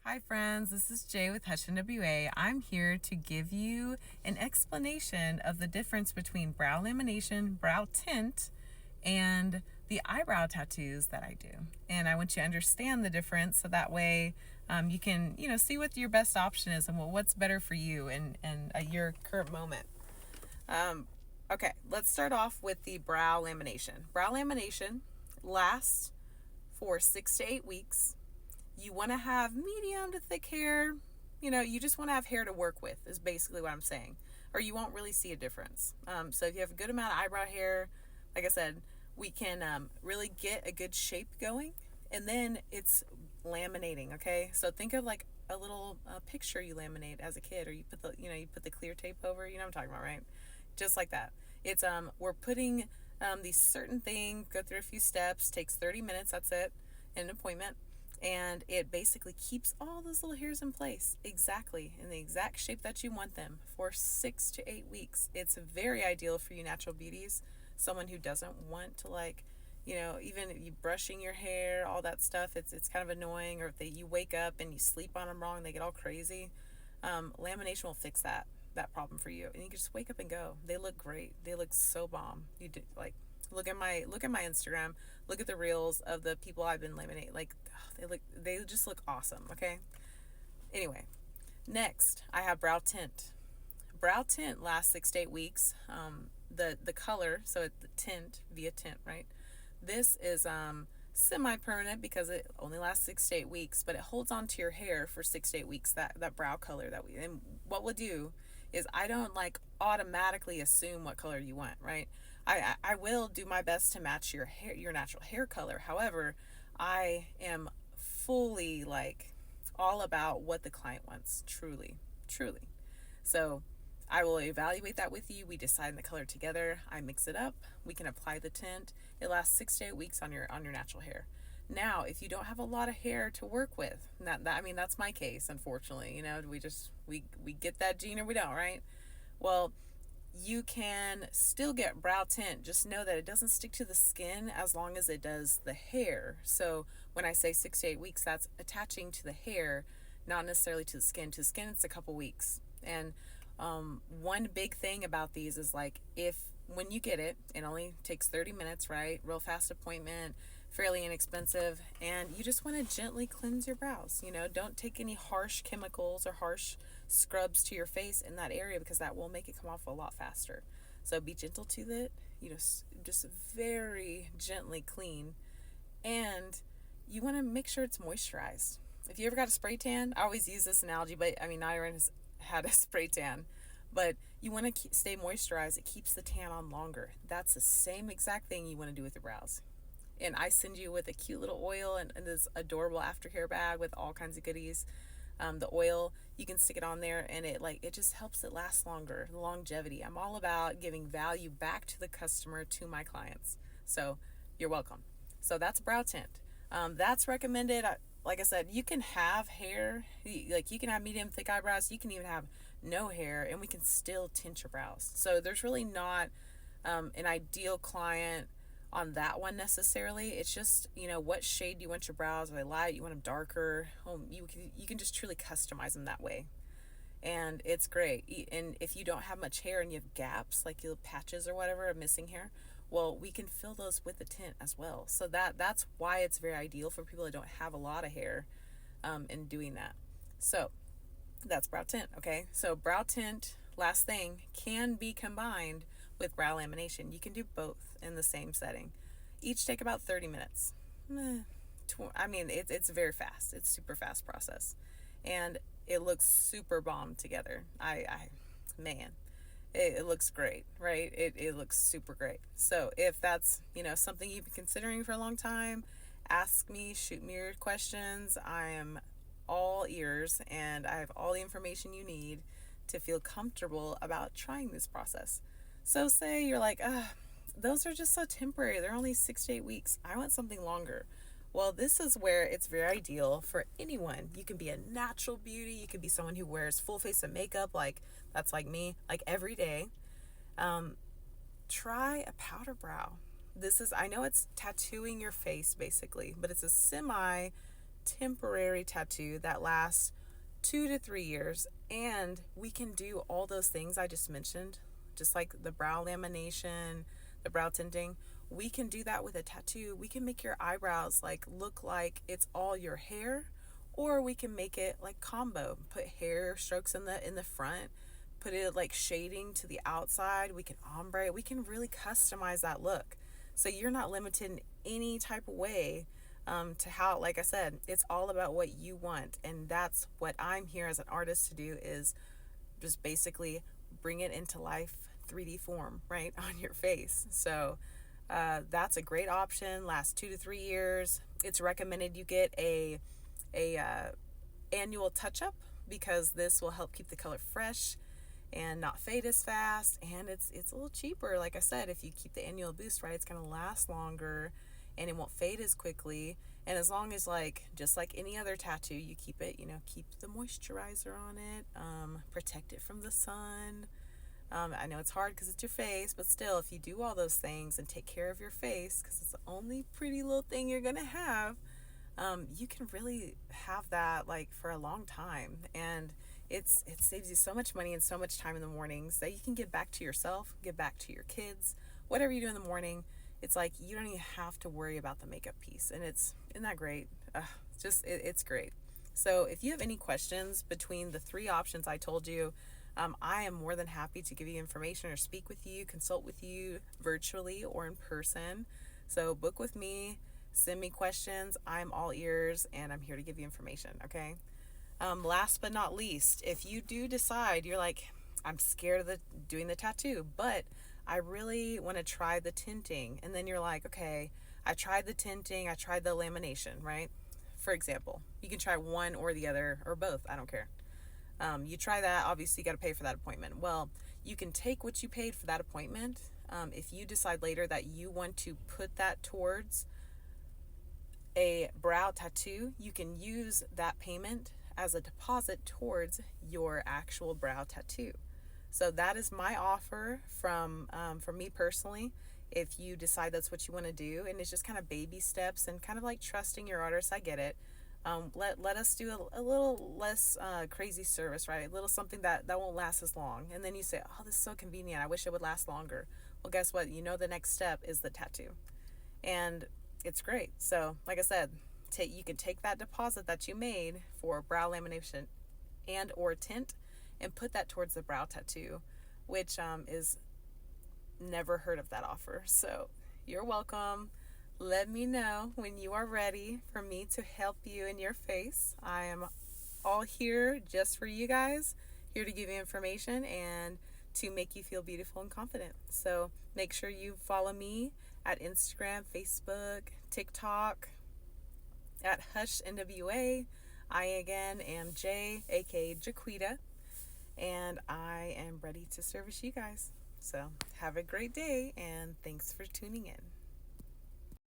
Hi friends, this is Jay with Hutch NWA. I'm here to give you an explanation of the difference between brow lamination, brow tint, and the eyebrow tattoos that I do. And I want you to understand the difference so that way you can, see what your best option is and what's better for you and your current moment. Okay, let's start off with the brow lamination. Brow lamination lasts for 6 to 8 weeks. You want to have medium to thick hair. You just want to have hair to work with is basically what I'm saying. Or you won't really see a difference. So if you have a good amount of eyebrow hair, like I said, we can really get a good shape going. And then it's laminating, okay? So think of like a little picture you laminate as a kid, or you put the clear tape over, you know what I'm talking about, right? Just like that. It's we're putting these certain things, go through a few steps, takes 30 minutes, that's it, in an appointment. And it basically keeps all those little hairs in place exactly in the exact shape that you want them for 6 to 8 weeks. It's very ideal for you natural beauties, someone who doesn't want to even you brushing your hair, all that stuff. It's kind of annoying, or if you wake up and you sleep on them wrong, they get all crazy. Lamination will fix that problem for you, and you can just wake up and go. They look great. They look so bomb. You do look at my Instagram, look at the reels of the people I've been laminating. They just look awesome. Okay. Anyway, next I have brow tint. Brow tint lasts 6 to 8 weeks. The color, so it's the tint via tint, right? This is semi-permanent because it only lasts 6 to 8 weeks, but it holds on to your hair for 6 to 8 weeks. That brow color and what we'll do is I don't automatically assume what color you want, right? I will do my best to match your hair, your natural hair color. However, I am fully all about what the client wants, truly. So I will evaluate that with you. We decide the color together. I mix it up. We can apply the tint. It lasts 6 to 8 weeks on your natural hair. Now, if you don't have a lot of hair to work with, that's my case, unfortunately. We get that gene or we don't, right? Well, you can still get brow tint. Just know that it doesn't stick to the skin as long as it does the hair. So when I say 6 to 8 weeks, that's attaching to the hair, not necessarily to the skin. To the skin, it's a couple weeks. And one big thing about these is when you get it only takes 30 minutes, right? Real fast appointment, fairly inexpensive, and you just want to gently cleanse your brows. Don't take any harsh chemicals or harsh scrubs to your face in that area, because that will make it come off a lot faster. So be gentle to it, just very gently clean, and you want to make sure it's moisturized. If you ever got a spray tan, I always use this analogy, but not everyone has had a spray tan, but you want to stay moisturized. It keeps the tan on longer. That's the same exact thing you want to do with your brows. And I send you with a cute little oil and this adorable aftercare bag with all kinds of goodies. The oil, you can stick it on there, and it just helps it last longer, the longevity. I'm all about giving value back to the customer, to my clients. So you're welcome. So that's brow tint. That's recommended. Like I said, you can have hair, you can have medium thick eyebrows, you can even have no hair, and we can still tint your brows. So there's really not an ideal client on that one necessarily. It's just, what shade you want your brows. Are they light? You want them darker? You can just truly customize them that way. And it's great. And if you don't have much hair and you have gaps, like you have patches or whatever of missing hair, well, we can fill those with the tint as well. So that's why it's very ideal for people that don't have a lot of hair in doing that. So that's brow tint, okay? So brow tint, last thing, can be combined with brow lamination. You can do both in the same setting. Each take about 30 minutes. It's very fast. It's super fast process. And it looks super bomb together. It looks great, right? It looks super great. So if that's, something you've been considering for a long time, ask me, shoot me your questions. I am all ears, and I have all the information you need to feel comfortable about trying this process. So say you're like, those are just so temporary. They're only 6 to 8 weeks. I want something longer. Well, this is where it's very ideal for anyone. You can be a natural beauty. You could be someone who wears full face of makeup, that's like me, every day. Try a powder brow. I know it's tattooing your face basically, but it's a semi temporary tattoo that lasts 2 to 3 years, and we can do all those things I just mentioned, just like the brow lamination, the brow tinting. We can do that with a tattoo. We can make your eyebrows like look like it's all your hair, or we can make it like combo. Put hair strokes in the front, put it like shading to the outside. We can ombre. We can really customize that look. So you're not limited in any type of way to how, like I said, it's all about what you want. And that's what I'm here as an artist to do, is just basically bring it into life 3D form, right, on your face. So that's a great option. Lasts 2 to 3 years. It's recommended you get a annual touch-up, because this will help keep the color fresh and not fade as fast, and it's a little cheaper. Like I said, if you keep the annual boost, right, it's going to last longer and it won't fade as quickly. And as long as, like, just like any other tattoo, you keep it, keep the moisturizer on it, protect it from the sun. I know it's hard because it's your face, but still, if you do all those things and take care of your face, because it's the only pretty little thing you're going to have, you can really have that like for a long time. And it saves you so much money and so much time in the mornings that you can give back to yourself, give back to your kids, whatever you do in the morning. It's like you don't even have to worry about the makeup piece, and isn't that great? It's great. So if you have any questions between the 3 options I told you, I am more than happy to give you information or speak with you, consult with you virtually or in person. So book with me, send me questions. I'm all ears, and I'm here to give you information, okay? Last but not least, if you do decide you're like, I'm scared of doing the tattoo, but I really want to try the tinting, and then you're like, okay, I tried the tinting, I tried the lamination, right? For example, you can try one or the other or both. I don't care. You try that, obviously you got to pay for that appointment. Well, you can take what you paid for that appointment. If you decide later that you want to put that towards a brow tattoo, you can use that payment as a deposit towards your actual brow tattoo. So that is my offer from me personally. If you decide that's what you want to do, and it's just kind of baby steps and kind of like trusting your artist, I get it. Let us do a little less crazy service, right? A little something that won't last as long. And then you say, oh, this is so convenient, I wish it would last longer. Well, guess what? The next step is the tattoo. And it's great. So like I said, you can take that deposit that you made for brow lamination and or tint and put that towards the brow tattoo, which is never heard of that offer. So you're welcome. Let me know when you are ready for me to help you in your face. I am all here just for you guys, here to give you information and to make you feel beautiful and confident. So make sure you follow me at Instagram, Facebook, TikTok, at Hush NWA. I again am Jay, aka Jaquita, and I am ready to service you guys. So have a great day, and thanks for tuning in.